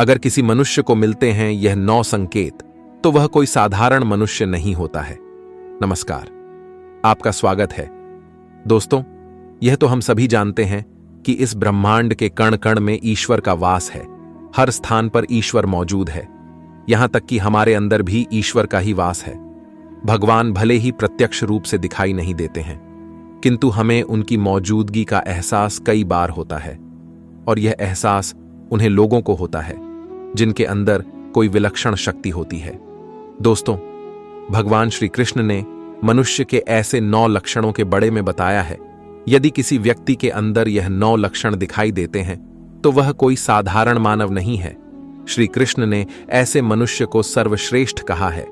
अगर किसी मनुष्य को मिलते हैं यह 9 संकेत, तो वह कोई साधारण मनुष्य नहीं होता है। नमस्कार, आपका स्वागत है। दोस्तों, यह तो हम सभी जानते हैं कि इस ब्रह्मांड के कण कण में ईश्वर का वास है। हर स्थान पर ईश्वर मौजूद है, यहां तक कि हमारे अंदर भी ईश्वर का ही वास है। भगवान भले ही प्रत्यक्ष रूप से दिखाई नहीं देते हैं, किंतु हमें उनकी मौजूदगी का एहसास कई बार होता है, और यह एहसास उन्हें लोगों को होता है जिनके अंदर कोई विलक्षण शक्ति होती है। दोस्तों, भगवान श्री कृष्ण ने मनुष्य के ऐसे 9 लक्षणों के बारे में बताया है। यदि किसी व्यक्ति के अंदर यह 9 लक्षण दिखाई देते हैं तो वह कोई साधारण मानव नहीं है। श्री कृष्ण ने ऐसे मनुष्य को सर्वश्रेष्ठ कहा है,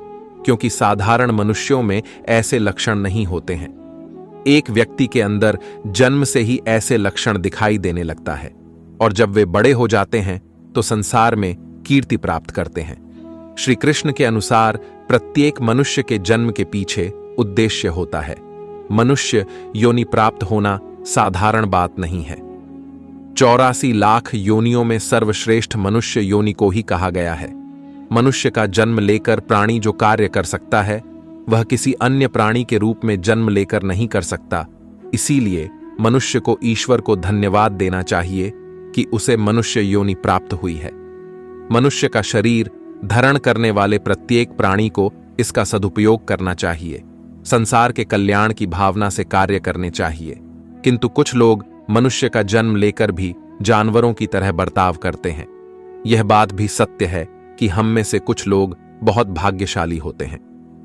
क्योंकि साधारण मनुष्यों में ऐसे लक्षण नहीं होते हैं। एक व्यक्ति के अंदर जन्म से ही ऐसे लक्षण दिखाई देने लगता है, और जब वे बड़े हो जाते हैं तो संसार में कीर्ति प्राप्त करते हैं। श्री कृष्ण के अनुसार प्रत्येक मनुष्य के जन्म के पीछे उद्देश्य होता है। मनुष्य योनि प्राप्त होना साधारण बात नहीं है। 84 लाख योनियों में सर्वश्रेष्ठ मनुष्य योनि को ही कहा गया है। मनुष्य का जन्म लेकर प्राणी जो कार्य कर सकता है, वह किसी अन्य प्राणी के रूप में जन्म लेकर नहीं कर सकता। इसीलिए मनुष्य को ईश्वर को धन्यवाद देना चाहिए कि उसे मनुष्य योनि प्राप्त हुई है। मनुष्य का शरीर धारण करने वाले प्रत्येक प्राणी को इसका सदुपयोग करना चाहिए। संसार के कल्याण की भावना से कार्य करने चाहिए। किंतु कुछ लोग मनुष्य का जन्म लेकर भी जानवरों की तरह बर्ताव करते हैं। यह बात भी सत्य है कि हम में से कुछ लोग बहुत भाग्यशाली होते हैं,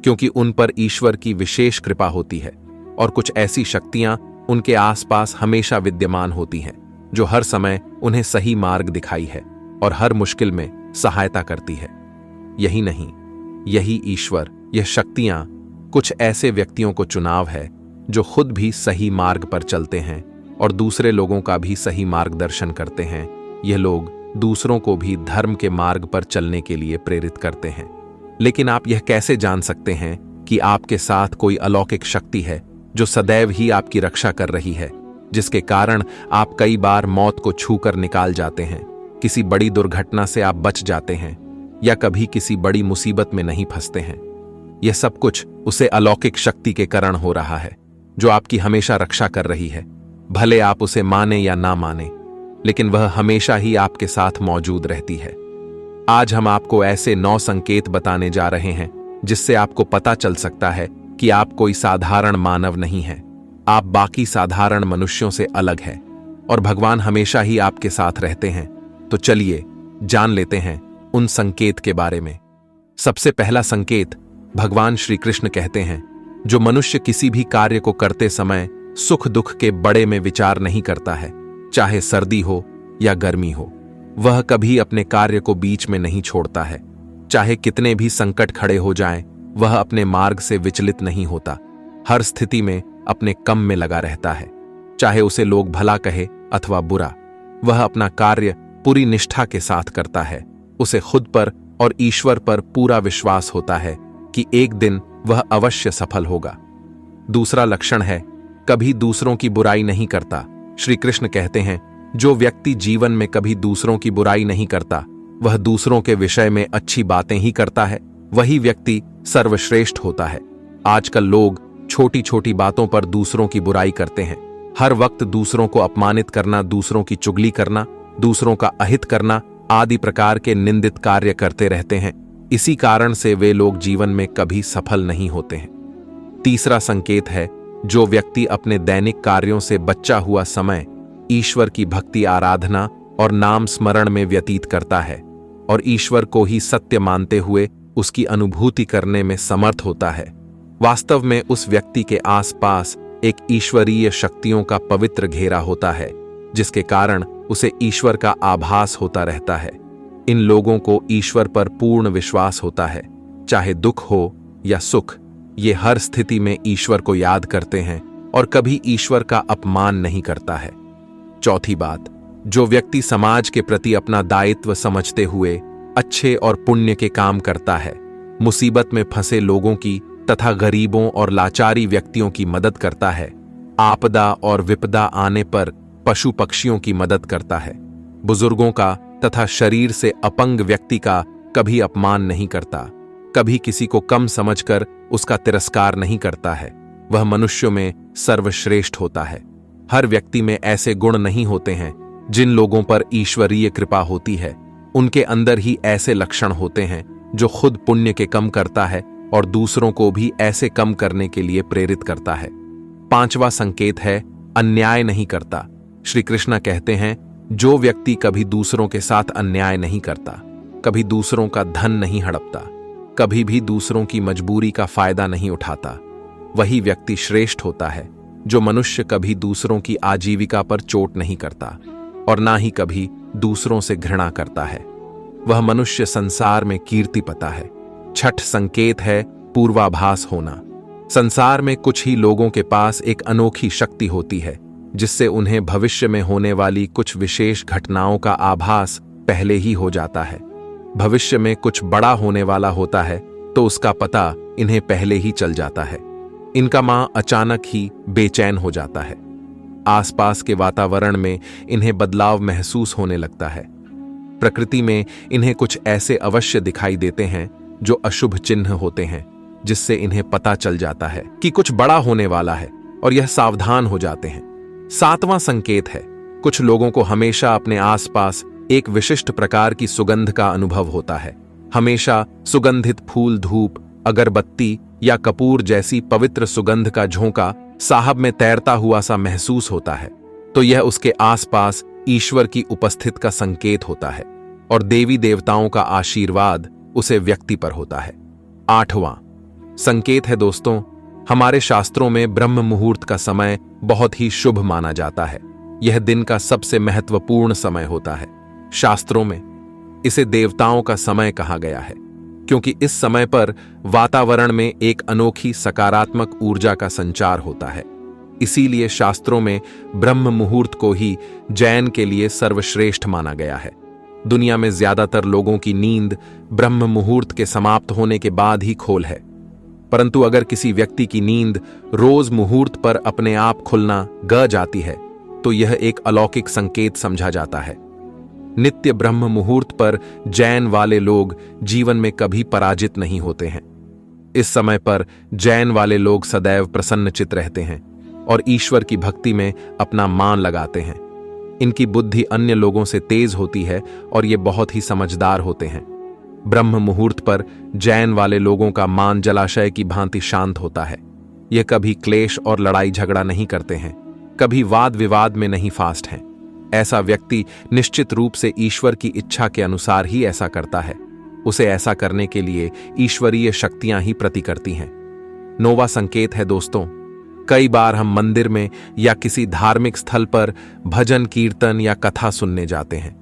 क्योंकि उन पर ईश्वर की विशेष कृपा होती है, और कुछ ऐसी शक्तियां उनके आसपास हमेशा विद्यमान होती हैं जो हर समय उन्हें सही मार्ग दिखाई है और हर मुश्किल में सहायता करती है। यही नहीं, यही ईश्वर, यह शक्तियां कुछ ऐसे व्यक्तियों को चुनाव है जो खुद भी सही मार्ग पर चलते हैं और दूसरे लोगों का भी सही मार्गदर्शन करते हैं। यह लोग दूसरों को भी धर्म के मार्ग पर चलने के लिए प्रेरित करते हैं। लेकिन आप यह कैसे जान सकते हैं कि आपके साथ कोई अलौकिक शक्ति है जो सदैव ही आपकी रक्षा कर रही है, जिसके कारण आप कई बार मौत को छूकर निकाल जाते हैं, किसी बड़ी दुर्घटना से आप बच जाते हैं, या कभी किसी बड़ी मुसीबत में नहीं फंसते हैं? यह सब कुछ उसे अलौकिक शक्ति के कारण हो रहा है, जो आपकी हमेशा रक्षा कर रही है। भले आप उसे माने या ना माने, लेकिन वह हमेशा ही आपके साथ मौजूद रहती है। आज हम आपको ऐसे 9 संकेत बताने जा रहे हैं जिससे आपको पता चल सकता है कि आप कोई साधारण मानव नहीं हैं। आप बाकी साधारण मनुष्यों से अलग हैं, और भगवान हमेशा ही आपके साथ रहते हैं। तो चलिए जान लेते हैं उन संकेत के बारे में। सबसे पहला संकेत भगवान श्री कृष्ण कहते हैं, जो मनुष्य किसी भी कार्य को करते समय सुख दुख के बड़े में विचार नहीं करता है, चाहे सर्दी हो या गर्मी हो, वह कभी अपने कार्य को बीच में नहीं छोड़ता है। चाहे कितने भी संकट खड़े हो जाएं, वह अपने मार्ग से विचलित नहीं होता। हर स्थिति में अपने कम में लगा रहता है, चाहे उसे लोग भला कहे अथवा बुरा। वह अपना कार्य पूरी निष्ठा के साथ करता है। उसे खुद पर और ईश्वर पर पूरा विश्वास होता है कि एक दिन वह अवश्य सफल होगा। दूसरा लक्षण है, कभी दूसरों की बुराई नहीं करता। श्री कृष्ण कहते हैं, जो व्यक्ति जीवन में कभी दूसरों की बुराई नहीं करता, वह दूसरों के विषय में अच्छी बातें ही करता है, वही व्यक्ति सर्वश्रेष्ठ होता है। आजकल लोग छोटी छोटी बातों पर दूसरों की बुराई करते हैं। हर वक्त दूसरों को अपमानित करना, दूसरों की चुगली करना, दूसरों का अहित करना आदि प्रकार के निंदित कार्य करते रहते हैं। इसी कारण से वे लोग जीवन में कभी सफल नहीं होते हैं। तीसरा संकेत है, जो व्यक्ति अपने दैनिक कार्यों से बचा हुआ समय ईश्वर की भक्ति, आराधना और नाम स्मरण में व्यतीत करता है और ईश्वर को ही सत्य मानते हुए उसकी अनुभूति करने में समर्थ होता है, वास्तव में उस व्यक्ति के आसपास एक ईश्वरीय शक्तियों का पवित्र घेरा होता है, जिसके कारण उसे ईश्वर का आभास होता रहता है। इन लोगों को ईश्वर पर पूर्ण विश्वास होता है। चाहे दुख हो या सुख, ये हर स्थिति में ईश्वर को याद करते हैं और कभी ईश्वर का अपमान नहीं करता है। चौथी बात, जो व्यक्ति समाज के प्रति अपना दायित्व समझते हुए अच्छे और पुण्य के काम करता है, मुसीबत में फंसे लोगों की तथा गरीबों और लाचारी व्यक्तियों की मदद करता है, आपदा और विपदा आने पर पशु पक्षियों की मदद करता है, बुजुर्गों का तथा शरीर से अपंग व्यक्ति का कभी अपमान नहीं करता, कभी किसी को कम समझकर उसका तिरस्कार नहीं करता है। वह मनुष्यों में सर्वश्रेष्ठ होता है। हर व्यक्ति में ऐसे गुण नहीं होते हैं। जिन लोगों पर ईश्वरीय कृपा होती है उनके अंदर ही ऐसे लक्षण होते हैं जो खुद पुण्य के कम करता है और दूसरों को भी ऐसे कम करने के लिए प्रेरित करता है। 5वां संकेत है अन्याय नहीं करता। श्री कृष्ण कहते हैं, जो व्यक्ति कभी दूसरों के साथ अन्याय नहीं करता, कभी दूसरों का धन नहीं हड़पता, कभी भी दूसरों की मजबूरी का फायदा नहीं उठाता, वही व्यक्ति श्रेष्ठ होता है। जो मनुष्य कभी दूसरों की आजीविका पर चोट नहीं करता और ना ही कभी दूसरों से घृणा करता है, वह मनुष्य संसार में कीर्ति पाता है। 6 संकेत है पूर्वाभास होना। संसार में कुछ ही लोगों के पास एक अनोखी शक्ति होती है जिससे उन्हें भविष्य में होने वाली कुछ विशेष घटनाओं का आभास पहले ही हो जाता है। भविष्य में कुछ बड़ा होने वाला होता है तो उसका पता इन्हें पहले ही चल जाता है। इनका मां अचानक ही बेचैन हो जाता है। आसपास के वातावरण में इन्हें बदलाव महसूस होने लगता है। प्रकृति में इन्हें कुछ ऐसे अवश्य दिखाई देते हैं जो अशुभ चिन्ह होते हैं, जिससे इन्हें पता चल जाता है कि कुछ बड़ा होने वाला है और यह सावधान हो जाते हैं। 7वां संकेत है कुछ लोगों को हमेशा अपने आसपास एक विशिष्ट प्रकार की सुगंध का अनुभव होता है। हमेशा सुगंधित फूल, धूप, अगरबत्ती या कपूर जैसी पवित्र सुगंध का झोंका साहब में तैरता हुआ सा महसूस होता है तो यह उसके आसपास ईश्वर की उपस्थिति का संकेत होता है और देवी देवताओं का आशीर्वाद उसे व्यक्ति पर होता है। 8वां संकेत है दोस्तों, हमारे शास्त्रों में ब्रह्म मुहूर्त का समय बहुत ही शुभ माना जाता है। यह दिन का सबसे महत्वपूर्ण समय होता है। शास्त्रों में इसे देवताओं का समय कहा गया है क्योंकि इस समय पर वातावरण में एक अनोखी सकारात्मक ऊर्जा का संचार होता है। इसीलिए शास्त्रों में ब्रह्म मुहूर्त को ही जैन के लिए सर्वश्रेष्ठ माना गया है। दुनिया में ज्यादातर लोगों की नींद ब्रह्म मुहूर्त के समाप्त होने के बाद ही खोल है, परंतु अगर किसी व्यक्ति की नींद रोज मुहूर्त पर अपने आप खुलना ग जाती है तो यह एक अलौकिक संकेत समझा जाता है। नित्य ब्रह्म मुहूर्त पर जैन वाले लोग जीवन में कभी पराजित नहीं होते हैं। इस समय पर जैन वाले लोग सदैव प्रसन्नचित रहते हैं और ईश्वर की भक्ति में अपना मान लगाते हैं। इनकी बुद्धि अन्य लोगों से तेज होती है और ये बहुत ही समझदार होते हैं। ब्रह्म मुहूर्त पर जैन वाले लोगों का मान जलाशय की भांति शांत होता है। ये कभी क्लेश और लड़ाई झगड़ा नहीं करते हैं, कभी वाद विवाद में नहीं फास्ट हैं। ऐसा व्यक्ति निश्चित रूप से ईश्वर की इच्छा के अनुसार ही ऐसा करता है। उसे ऐसा करने के लिए ईश्वरीय शक्तियां ही प्रति करती हैं। 9वां संकेत है दोस्तों, कई बार हम मंदिर में या किसी धार्मिक स्थल पर भजन, कीर्तन या कथा सुनने जाते हैं।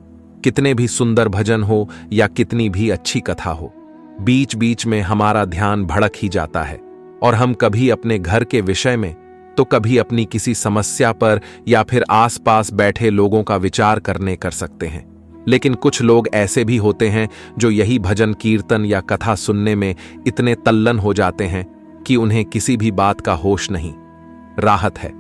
कितने भी सुंदर भजन हो या कितनी भी अच्छी कथा हो, बीच बीच में हमारा ध्यान भड़क ही जाता है और हम कभी अपने घर के विषय में तो कभी अपनी किसी समस्या पर या फिर आसपास बैठे लोगों का विचार करने कर सकते हैं। लेकिन कुछ लोग ऐसे भी होते हैं जो यही भजन, कीर्तन या कथा सुनने में इतने तल्लन हो जाते हैं कि उन्हें किसी भी बात का होश नहीं, राहत है।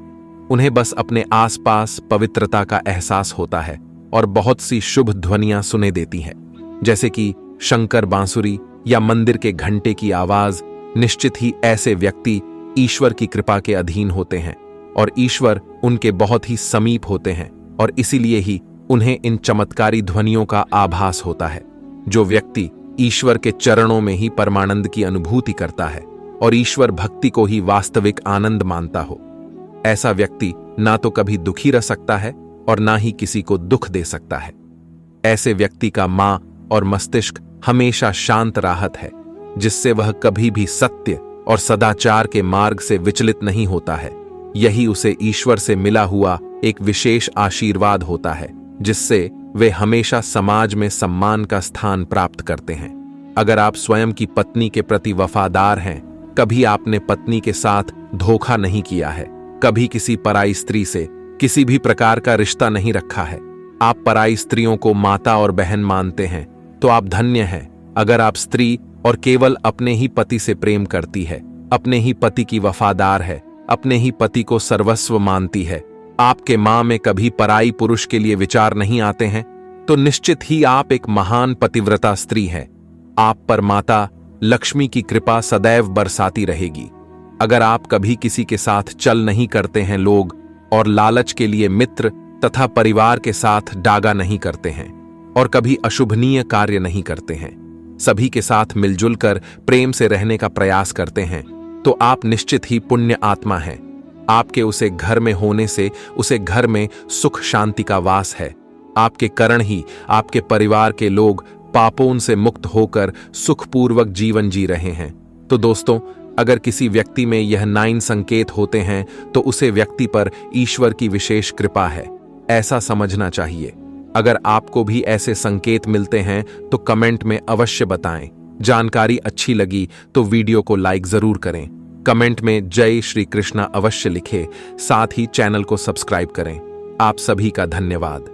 उन्हें बस अपने आसपास पवित्रता का एहसास होता है और बहुत सी शुभ ध्वनियां सुने देती हैं, जैसे कि शंकर बांसुरी या मंदिर के घंटे की आवाज। निश्चित ही ऐसे व्यक्ति ईश्वर की कृपा के अधीन होते हैं और ईश्वर उनके बहुत ही समीप होते हैं और इसीलिए ही उन्हें इन चमत्कारी ध्वनियों का आभास होता है। जो व्यक्ति ईश्वर के चरणों में ही परमानंद की अनुभूति करता है और ईश्वर भक्ति को ही वास्तविक आनंद मानता हो, ऐसा व्यक्ति ना तो कभी दुखी रह सकता है और ना ही किसी को दुख दे सकता है। ऐसे व्यक्ति का मां और मस्तिष्क हमेशा शांत राहत है, जिससे वह कभी भी सत्य और सदाचार के मार्ग से विचलित नहीं होता है। यही उसे ईश्वर से मिला हुआ एक विशेष आशीर्वाद होता है, जिससे वे हमेशा समाज में सम्मान का स्थान प्राप्त करते हैं। अगर आप स्वयं की पत्नी के प्रति वफादार हैं, कभी आपने पत्नी के साथ धोखा नहीं किया है, कभी किसी पराई स्त्री से किसी भी प्रकार का रिश्ता नहीं रखा है, आप पराई स्त्रियों को माता और बहन मानते हैं, तो आप धन्य हैं। अगर आप स्त्री और केवल अपने ही पति से प्रेम करती है, अपने ही पति की वफादार है, अपने ही पति को सर्वस्व मानती है, आपके मां में कभी पराई पुरुष के लिए विचार नहीं आते हैं, तो निश्चित ही आप एक महान पतिव्रता स्त्री हैं। आप पर माता लक्ष्मी की कृपा सदैव बरसाती रहेगी। अगर आप कभी किसी के साथ चल नहीं करते हैं लोग और लालच के लिए मित्र तथा परिवार के साथ डागा नहीं करते हैं और कभी अशुभनीय कार्य नहीं करते हैं, सभी के साथ मिलजुल कर प्रेम से रहने का प्रयास करते हैं, तो आप निश्चित ही पुण्य आत्मा हैं। आपके उसे घर में होने से उसे घर में सुख शांति का वास है। आपके कारण ही आपके परिवार के लोग पापों से मुक्त होकर सुखपूर्वक जीवन जी रहे हैं। तो दोस्तों, अगर किसी व्यक्ति में यह 9 संकेत होते हैं तो उसे व्यक्ति पर ईश्वर की विशेष कृपा है, ऐसा समझना चाहिए। अगर आपको भी ऐसे संकेत मिलते हैं तो कमेंट में अवश्य बताएं। जानकारी अच्छी लगी तो वीडियो को लाइक जरूर करें। कमेंट में जय श्री कृष्णा अवश्य लिखें। साथ ही चैनल को सब्सक्राइब करें। आप सभी का धन्यवाद।